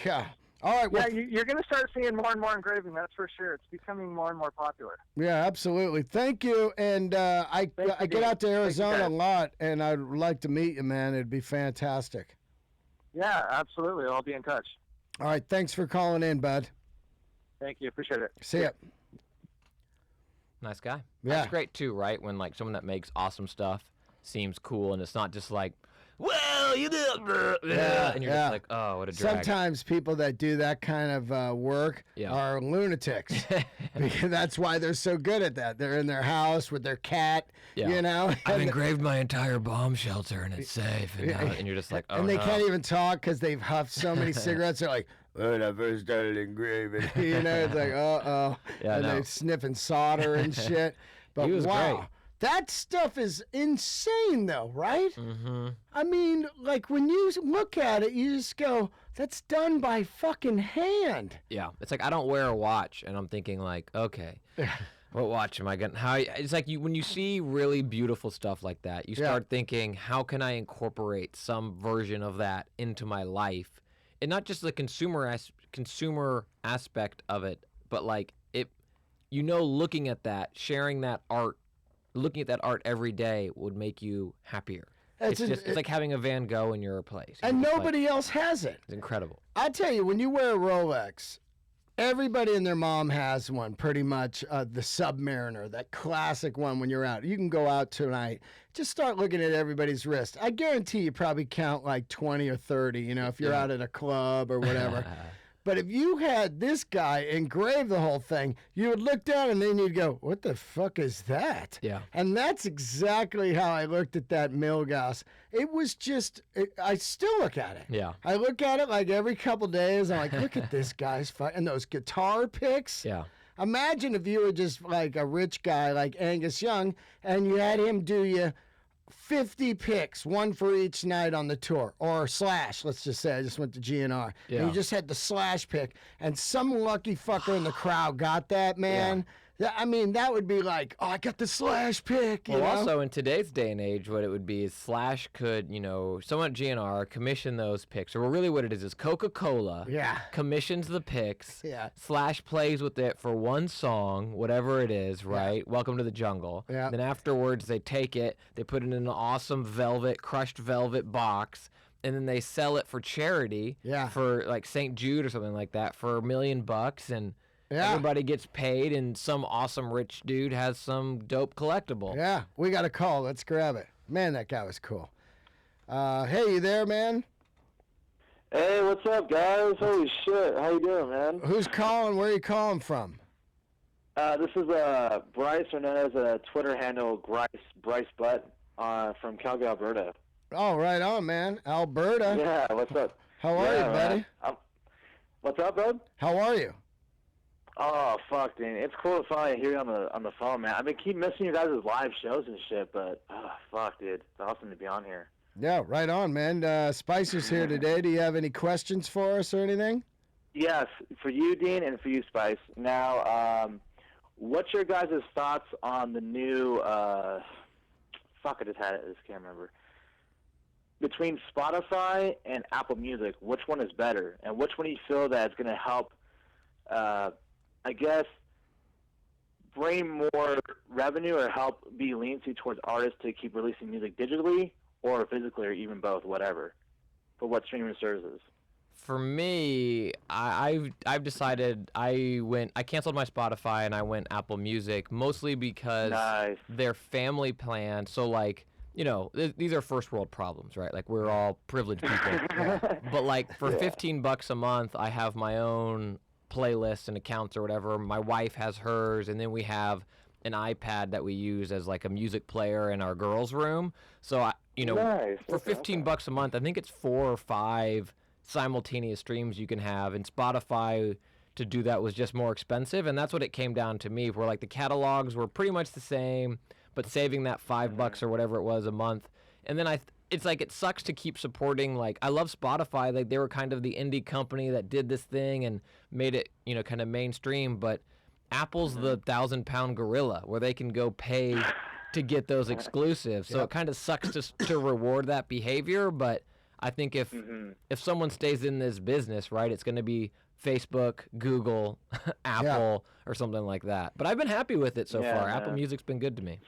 Yeah. All right. Well, you're going to start seeing more and more engraving, that's for sure. It's becoming more and more popular. Yeah, absolutely. Thank you. And I get out to Arizona a lot, and I'd like to meet you, man. It'd be fantastic. Yeah, absolutely. I'll be in touch. All right. Thanks for calling in, bud. Thank you. Appreciate it. See ya. Nice guy. Yeah. That's great too, right? When like someone that makes awesome stuff seems cool, and it's not just like, well, you did, and you're just like, oh, what a drag. Sometimes people that do that kind of work are lunatics. Because that's why they're so good at that. They're in their house with their cat, you know. I've engraved my entire bomb shelter, and it's safe. And you're just like, oh, and they can't even talk because they've huffed so many cigarettes. They're like, when I first started engraving, you know, it's like, and they're sniffing solder and shit. But he was great. That stuff is insane, though, right? Mm-hmm. I mean, like, when you look at it, you just go, that's done by fucking hand. Yeah. It's like, I don't wear a watch, and I'm thinking, like, okay, what watch am I getting? It's like when you see really beautiful stuff like that, you start thinking, how can I incorporate some version of that into my life? And not just the consumer aspect of it, but like it, you know, looking at that, sharing that art, looking at that art every day would make you happier. It's like having a Van Gogh in your place. And nobody else has it. It's incredible. I tell you, when you wear a Rolex, everybody and their mom has one, pretty much. The Submariner, that classic one when you're out. You can go out tonight. Just start looking at everybody's wrist. I guarantee you probably count like 20 or 30, you know, if you're out at a club or whatever. But if you had this guy engrave the whole thing, you would look down and then you'd go, what the fuck is that? Yeah. And that's exactly how I looked at that Milgauss. It was just, I still look at it. Yeah. I look at it like every couple days. I'm like, look at this guy's and those guitar picks. Yeah. Imagine if you were just like a rich guy like Angus Young and you had him do you 50 picks, one for each night on the tour, or Slash, let's just say. I just went to GNR. Yeah. And you just had the Slash pick, and some lucky fucker in the crowd got that, man. I mean, that would be like, oh, I got the Slash pick. You know? Also, in today's day and age, what it would be is Slash could, you know, someone at GNR commission those picks. Or really what it is Coca-Cola commissions the picks. Yeah. Slash plays with it for one song, whatever it is, right? Yeah. Welcome to the Jungle. Yeah. Then afterwards, they take it, they put it in an awesome crushed velvet box, and then they sell it for charity for like St. Jude or something like that for $1 million, and everybody gets paid, and some awesome rich dude has some dope collectible. Yeah, we got a call. Let's grab it. Man, that guy was cool. Hey, you there, man? Hey, what's up, guys? Holy shit. How you doing, man? Who's calling? Where are you calling from? This is Bryce, or known as a Twitter handle, Bryce Butt, from Calgary, Alberta. Oh, right on, man. Alberta. Yeah, what's up? How are you, buddy? What's up, bud? How are you? Oh, fuck, dude. It's cool to finally hear you on the phone, man. I've been keep missing you guys' live shows and shit, but, fuck, dude. It's awesome to be on here. Yeah, right on, man. Spicer's here today. Do you have any questions for us or anything? Yes, for you, Dean, and for you, Spice. Now, what's your guys' thoughts on the new, fuck, I just had it. I just can't remember. Between Spotify and Apple Music, which one is better? And which one do you feel that is going to help, I guess, bring more revenue or help be leniency towards artists to keep releasing music digitally or physically or even both, whatever, for what streaming services? For me, I've decided I canceled my Spotify and I went Apple Music, mostly because their family plan. So like, you know, these are first world problems, right? Like we're all privileged people. But like for $15 a month, I have my own playlists and accounts or whatever. My wife has hers, and then we have an iPad that we use as like a music player in our girls' room. So Nice. for $15 a month, I think it's 4 or 5 simultaneous streams you can have, and Spotify to do that was just more expensive, and that's what it came down to me, where like the catalogs were pretty much the same, but saving that $5 or whatever it was a month. And then it's like it sucks to keep supporting, like I love Spotify, like they were kind of the indie company that did this thing and made it, kind of mainstream, but Apple's the 1,000-pound gorilla where they can go pay to get those exclusives. So it kind of sucks to reward that behavior, but I think if someone stays in this business, right, it's going to be Facebook, Google, Apple, or something like that. But I've been happy with it so far. Man. Apple Music's been good to me.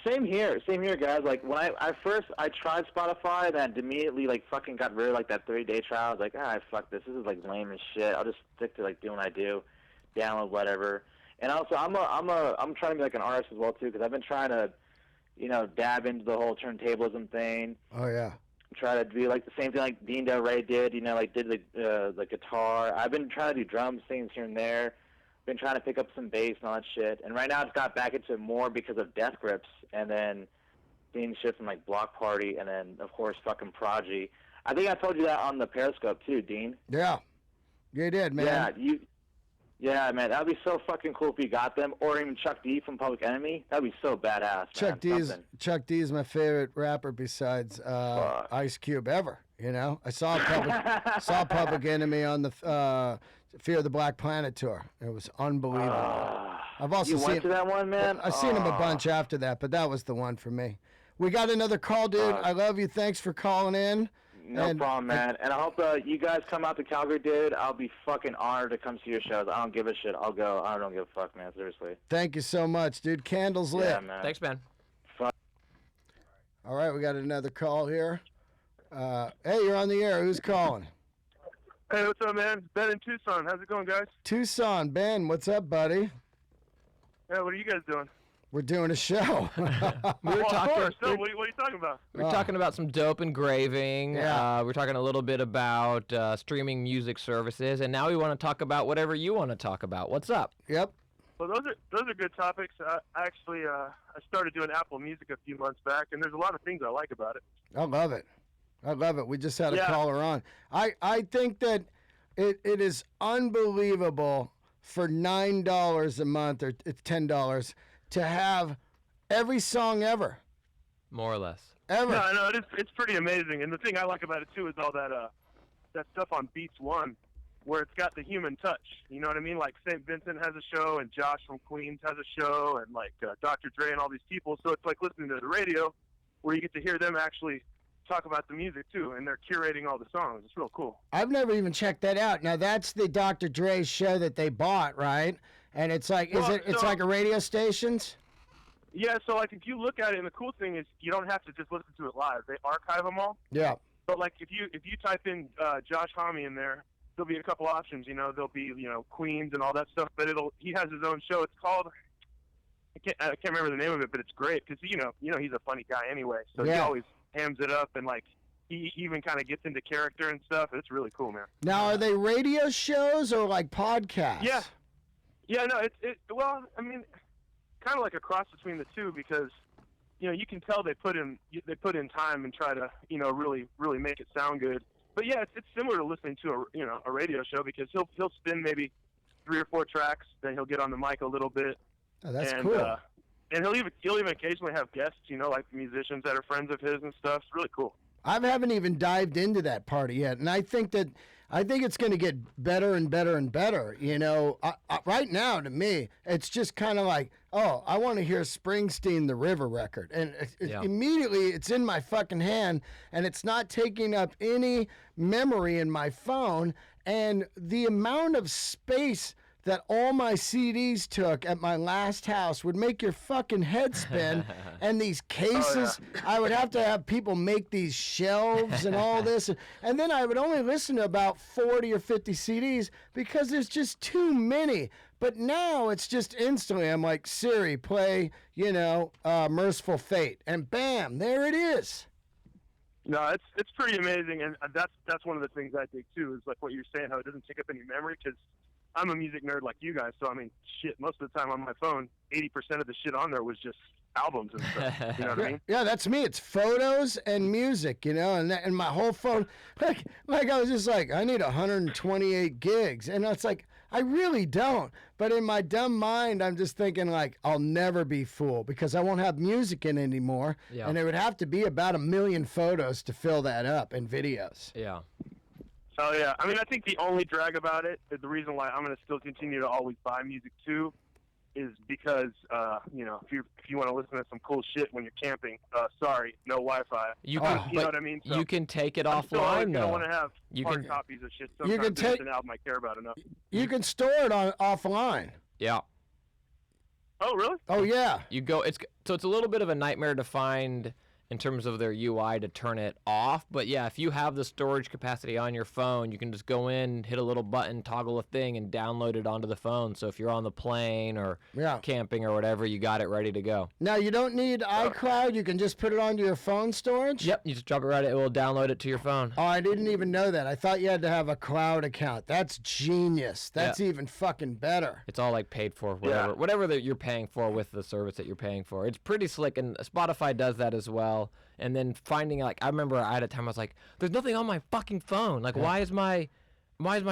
Same here, guys. Like when I first tried Spotify, and then immediately like fucking got rid of like that 30-day trial. I was like, fuck this. This is like lame as shit. I'll just stick to like doing what I do, download whatever. And also, I'm trying to be like an artist as well too, because I've been trying to, dab into the whole turntablism thing. Oh yeah. Try to do like the same thing like Dean Delray did, did the guitar. I've been trying to do drum things here and there. Been trying to pick up some bass and all that shit. And right now it's got back into more because of Death Grips and then seeing shit from like Block Party and then of course fucking Prodigy. I think I told you that on the Periscope too, Dean. Yeah. You did, man. Yeah, man, that'd be so fucking cool if you got them, or even Chuck D from Public Enemy. That'd be so badass. Chuck D is my favorite rapper besides Ice Cube ever. I saw Public Enemy on the Fear of the Black Planet tour. It was unbelievable. I've also went to that one, man. I've seen him a bunch after that, but that was the one for me. We got another call, dude. I love you. Thanks for calling in. No problem, man. And I hope you guys come out to Calgary, dude. I'll be fucking honored to come see your shows. I don't give a shit. I'll go. I don't give a fuck, man. Seriously. Thank you so much, dude. Candles lit. Yeah, man. Thanks, man. All right, we got another call here. Hey, you're on the air. Who's calling? Hey, what's up, man? Ben in Tucson. How's it going, guys? Tucson. Ben, what's up, buddy? Yeah, what are you guys doing? We're doing a show. What are you talking about? We're talking about some dope engraving. Yeah. We're talking a little bit about streaming music services, and now we want to talk about whatever you want to talk about. What's up? Yep. Well, those are good topics. I started doing Apple Music a few months back, and there's a lot of things I like about it. I love it. We just had a caller on. I think that it is unbelievable for $9 a month, or it's $10, to have every song ever. More or less. Ever. No, it's pretty amazing. And the thing I like about it too is all that stuff on Beats One, where it's got the human touch. You know what I mean? Like St. Vincent has a show, and Josh from Queens has a show, and like Dr. Dre and all these people. So it's like listening to the radio, where you get to hear them actually talk about the music too, and they're curating all the songs. It's real cool. I've never even checked that out. Now that's the Dr. Dre show that they bought, right? And it's like, it's like a radio stations? Yeah, so like if you look at it, and the cool thing is you don't have to just listen to it live. They archive them all. Yeah. But like if you type in Josh Homme in there, there'll be a couple options. There'll be Queens and all that stuff. But he has his own show. It's called I can't remember the name of it, but it's great because he's a funny guy anyway. So he always hams it up, and like he even kind of gets into character and stuff. It's really cool, man. Now, are they radio shows or like podcasts? Yeah, no, well, I mean, kind of like a cross between the two, because you can tell they put in time and try to really make it sound good. But yeah, it's similar to listening to a radio show, because he'll spin maybe 3 or 4 tracks, then he'll get on the mic a little bit. Oh, that's cool. And he'll even occasionally have guests, like musicians that are friends of his and stuff. It's really cool. I haven't even dived into that party yet, and I think it's going to get better and better and better. Right now, to me, it's just kind of like, oh, I want to hear Springsteen, The River record, and immediately it's in my fucking hand, and it's not taking up any memory in my phone, and the amount of space that all my CDs took at my last house would make your fucking head spin. And these cases, I would have to have people make these shelves and all this. And then I would only listen to about 40 or 50 CDs because there's just too many. But now it's just instantly, I'm like, Siri, play, Merciful Fate. And bam, there it is. No, it's pretty amazing. And that's one of the things I think too, is like what you're saying, how it doesn't take up any memory, because I'm a music nerd like you guys, so I mean, shit. Most of the time on my phone, 80% of the shit on there was just albums and stuff. You know what I mean? Yeah, that's me. It's photos and music, and my whole phone, like I was just like, I need 128 gigs, and it's like I really don't. But in my dumb mind, I'm just thinking like I'll never be full because I won't have music in anymore, and it would have to be about 1 million photos to fill that up and videos. Yeah. Oh yeah, I mean, I think the only drag about it is the reason why I'm going to still continue to always buy music too, is because if you want to listen to some cool shit when you're camping, sorry, no Wi-Fi. You can, you know what I mean? So you can take it I'm offline still always though. want to have hard copies of shit. Sometimes it's an album I care about enough. You can store it offline. Yeah. Oh really? Oh yeah. You go. It's a little bit of a nightmare to find in terms of their UI to turn it off. But yeah, if you have the storage capacity on your phone, you can just go in, hit a little button, toggle a thing, and download it onto the phone. So if you're on the plane or camping or whatever, you got it ready to go. Now, you don't need iCloud. You can just put it onto your phone storage? Yep, you just drop it right. It will download it to your phone. Oh, I didn't even know that. I thought you had to have a cloud account. That's genius. That's even fucking better. It's all like paid for, whatever that you're paying for with the service that you're paying for. It's pretty slick, and Spotify does that as well. And then finding, like, I remember I had a time I was like, there's nothing on my fucking phone. Like, why is my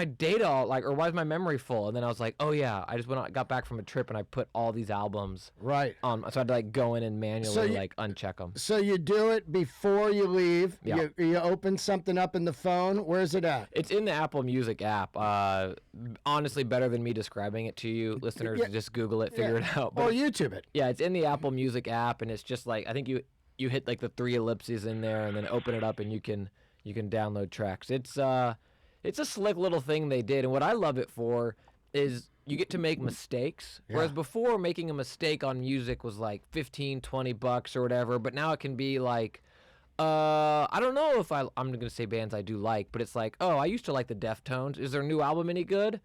data all, like, or why is my memory full? And then I was like, oh yeah, I just got back from a trip and I put all these albums on. So I had to like go in and manually uncheck them. So you do it before you leave. Yeah. You open something up in the phone. Where's it at? It's in the Apple Music app. Honestly, better than me describing it to you, listeners. Just Google it, figure it out. Or YouTube it. Yeah, it's in the Apple Music app, and it's just like, I think you hit like the 3 ellipses in there, and then open it up, and you can download tracks. It's a slick little thing they did, and what I love it for is you get to make mistakes. Whereas before, making a mistake on music was like $15-20 or whatever, but now it can be like, I don't know if I'm going to say bands I do like, but it's like, oh, I used to like the Deftones. Is their new album any good?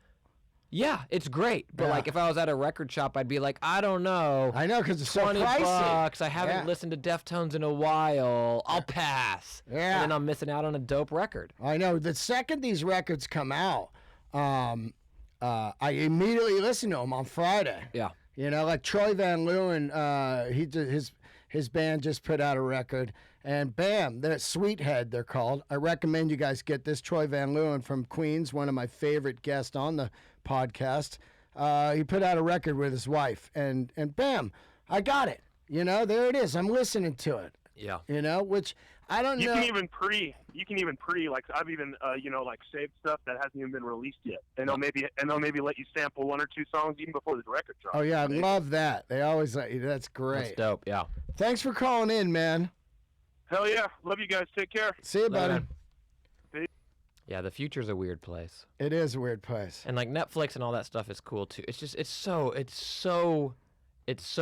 Yeah, it's great. But like if I was at a record shop, I'd be like, I don't know. I know, because it's so $20. pricey. I haven't listened to Deftones in a while. I'll pass. Yeah. And then I'm missing out on a dope record. I know. The second these records come out, I immediately listen to them on Friday. Yeah. You know, like Troy Van Leeuwen, his band just put out a record, and bam, they're Sweethead, they're called. I recommend you guys get this. Troy Van Leeuwen from Queens, one of my favorite guests on the podcast. He put out a record with his wife, and bam, I got it. You know, there it is. I'm listening to it. Yeah. You know, which I don't know. You can even pre, like I've even like saved stuff that hasn't even been released yet. And they'll maybe let you sample 1 or 2 songs even before the record drops. Oh yeah, I love that. They always let you. That's great. That's dope. Yeah. Thanks for calling in, man. Hell yeah. Love you guys. Take care. See you, buddy. Yeah, the future's a weird place. It is a weird place. And like Netflix and all that stuff is cool too. It's just it's so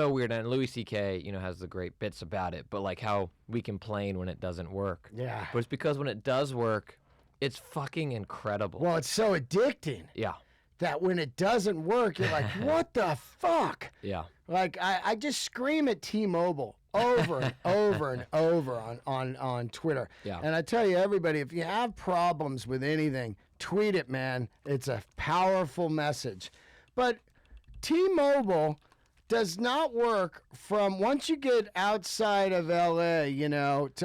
weird. And Louis C.K. has the great bits about it, but like how we complain when it doesn't work. Yeah. But it's because when it does work, it's fucking incredible. Well, it's so addicting. Yeah. That when it doesn't work, you're like, what the fuck? Yeah. Like I just scream at T-Mobile over and over and over on Twitter. Yeah. And I tell you, everybody, if you have problems with anything, tweet it, man. It's a powerful message. But T-Mobile does not work from once you get outside of LA,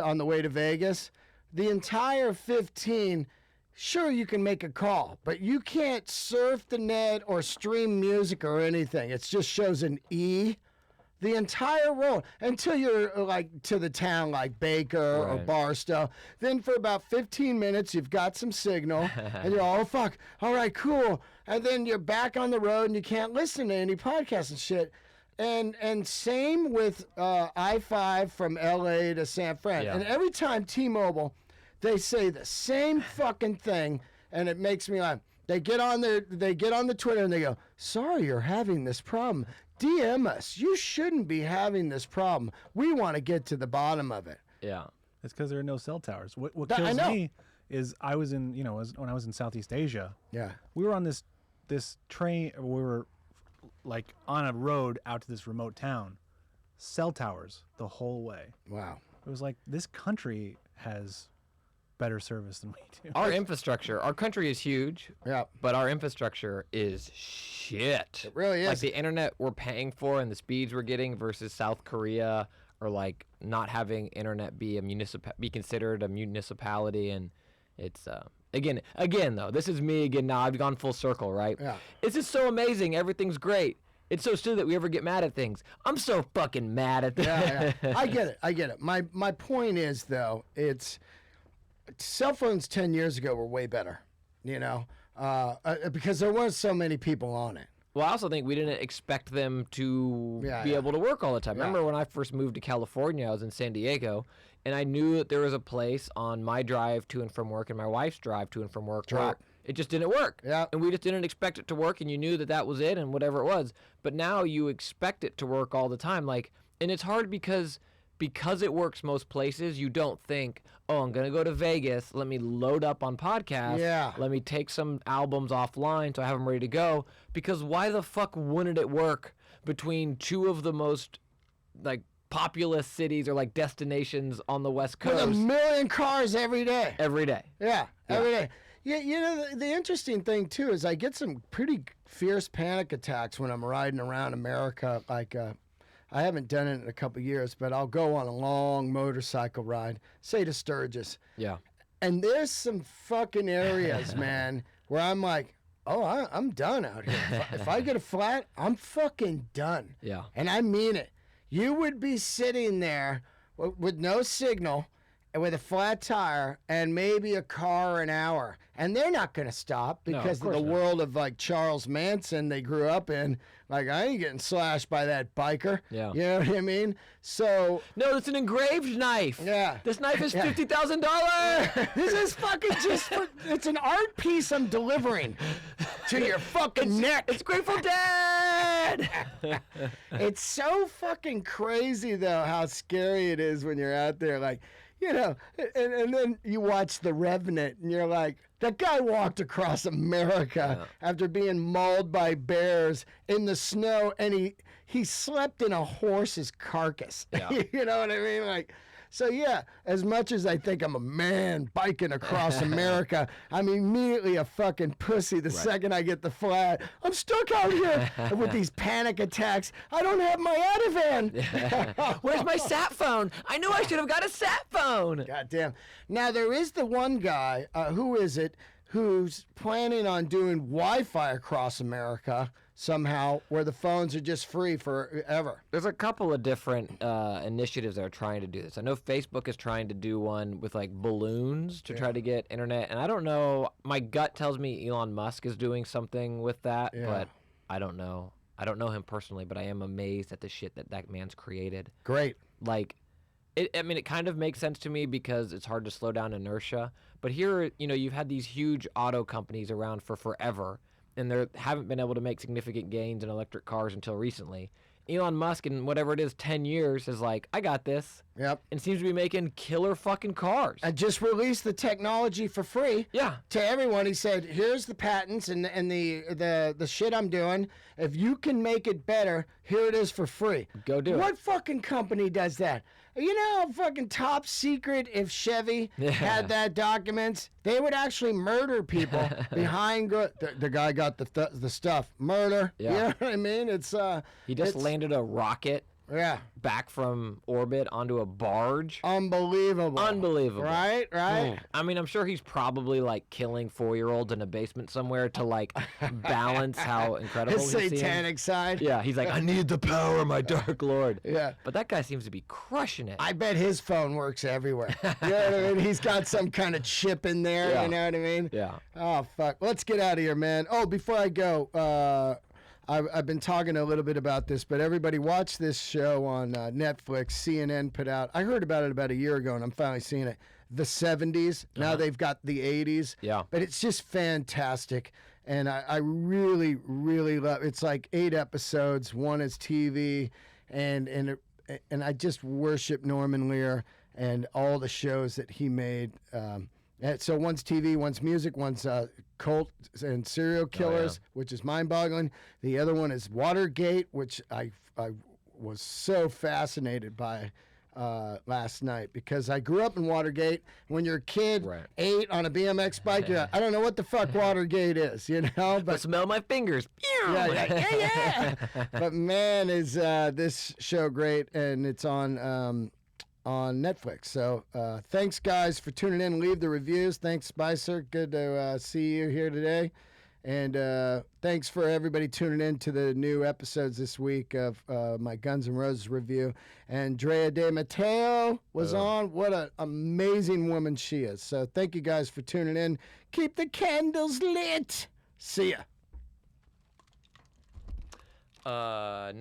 on the way to Vegas, the entire 15. Sure, you can make a call, but you can't surf the net or stream music or anything. It just shows an E the entire road until you're like to the town like Baker or Barstow. Then for about 15 minutes, you've got some signal and you're all, oh, fuck, all right, cool. And then you're back on the road and you can't listen to any podcasts and shit. And same with I-5 from LA to San Fran. Yeah. And every time T-Mobile, they say the same fucking thing, and it makes me laugh. They get on the Twitter and they go, sorry you're having this problem. DM us. You shouldn't be having this problem. We want to get to the bottom of it. Yeah. It's because there are no cell towers. What kills me is I was in, when I was in Southeast Asia. Yeah. We were on this train. We were like on a road out to this remote town. Cell towers the whole way. Wow. It was like this country has better service than we do. Our infrastructure, our country is huge. Yeah. But our infrastructure is shit. It really is. Like the internet we're paying for and the speeds we're getting versus South Korea, or like not having internet be considered a municipality, and it's again though, this is me again now. I've gone full circle, right? Yeah. It's just so amazing. Everything's great. It's so silly that we ever get mad at things. I'm so fucking mad at that. Yeah. I get it. My point is though, it's cell phones 10 years ago were way better, you know, because there weren't so many people on it. Well, I also think we didn't expect them to be able to work all the time. Remember when I first moved to California, I was in San Diego, and I knew that there was a place on my drive to and from work and my wife's drive to and from work where it just didn't work. Yeah. And we just didn't expect it to work, and you knew that that was it and whatever it was. But now you expect it to work all the time. Like, and it's hard because it works most places, you don't think, oh, I'm going to go to Vegas, let me load up on podcasts, let me take some albums offline so I have them ready to go, because why the fuck wouldn't it work between two of the most, like, populous cities or, like, destinations on the West Coast? With 1 million cars every day. Every day. Yeah, every day. Yeah, you know, the interesting thing, too, is I get some pretty fierce panic attacks when I'm riding around America, like, I haven't done it in a couple of years, but I'll go on a long motorcycle ride, say to Sturgis. Yeah. And there's some fucking areas, man, where I'm like, oh, I'm done out here. If I get a flat, I'm fucking done. Yeah. And I mean it. You would be sitting there with no signal and with a flat tire and maybe a car an hour. And they're not going to stop because of the world of like Charles Manson they grew up in. Like, I ain't getting slashed by that biker. Yeah. You know what I mean? So. No, it's an engraved knife. Yeah. This knife is $50,000. This is fucking it's an art piece I'm delivering to your fucking neck. It's Grateful Dead. It's so fucking crazy, though, how scary it is when you're out there. Like, you know, and then you watch The Revenant, and you're like, that guy walked across America after being mauled by bears in the snow, and he slept in a horse's carcass. Yeah. You know what I mean? Like, so yeah, as much as I think I'm a man biking across America, I'm immediately a fucking pussy the second I get the flat. I'm stuck out here with these panic attacks. I don't have my Ativan. Where's my sat phone? I knew I should have got a sat phone. Goddamn. Now, there is the one guy, who is it, who's planning on doing Wi-Fi across America somehow, where the phones are just free forever. There's a couple of different initiatives that are trying to do this. I know Facebook is trying to do one with like balloons to try to get internet, and I don't know. My gut tells me Elon Musk is doing something with that, but I don't know. I don't know him personally, but I am amazed at the shit that man's created. Great. Like, it kind of makes sense to me because it's hard to slow down inertia. But here, you know, you've had these huge auto companies around for forever, and they haven't been able to make significant gains in electric cars until recently. Elon Musk, in whatever it is, 10 years, is like, I got this. Yep. And seems to be making killer fucking cars. And just released the technology for free. Yeah. To everyone, he said, here's the patents and the shit I'm doing. If you can make it better, here it is for free. Go do it. What fucking company does that? You know how fucking top secret if Chevy had that documents? They would actually murder people behind the guy got the stuff. Murder. Yeah. You know what I mean? It's he just landed a rocket Yeah. back from orbit onto a barge. Unbelievable. Unbelievable. Right? Right? I mean, I'm sure he's probably like killing 4-year-olds in a basement somewhere to like balance how incredible His he seems. satanic side. Yeah, he's like, I need the power, my dark lord. Yeah. But that guy seems to be crushing it. I bet his phone works everywhere. You know what I mean? He's got some kind of chip in there. Yeah. You know what I mean? Yeah. Oh, fuck. Let's get out of here, man. Oh, before I go, I've been talking a little bit about this, but everybody watch this show on Netflix. CNN put out. I heard about it about a year ago, and I'm finally seeing it. The 70s. Now they've got the 80s. Yeah. But it's just fantastic. And I really, really love it. It's like 8 episodes. One is TV. And I just worship Norman Lear and all the shows that he made. So one's TV, one's music, one's cult and serial killers, which is mind-boggling. The other one is Watergate, which I was so fascinated by last night because I grew up in Watergate. When you're a kid, Right. 8 on a BMX bike, I don't know what the fuck Watergate is, you know? But smell my fingers. yeah. But man, is this show great, and it's on Netflix. So thanks, guys, for tuning in. Leave the reviews. Thanks, Spicer. Good to see you here today. And thanks for everybody tuning in to the new episodes this week of my Guns N' Roses review. Andrea De Matteo was on. What an amazing woman she is. So thank you guys for tuning in. Keep the candles lit. See ya.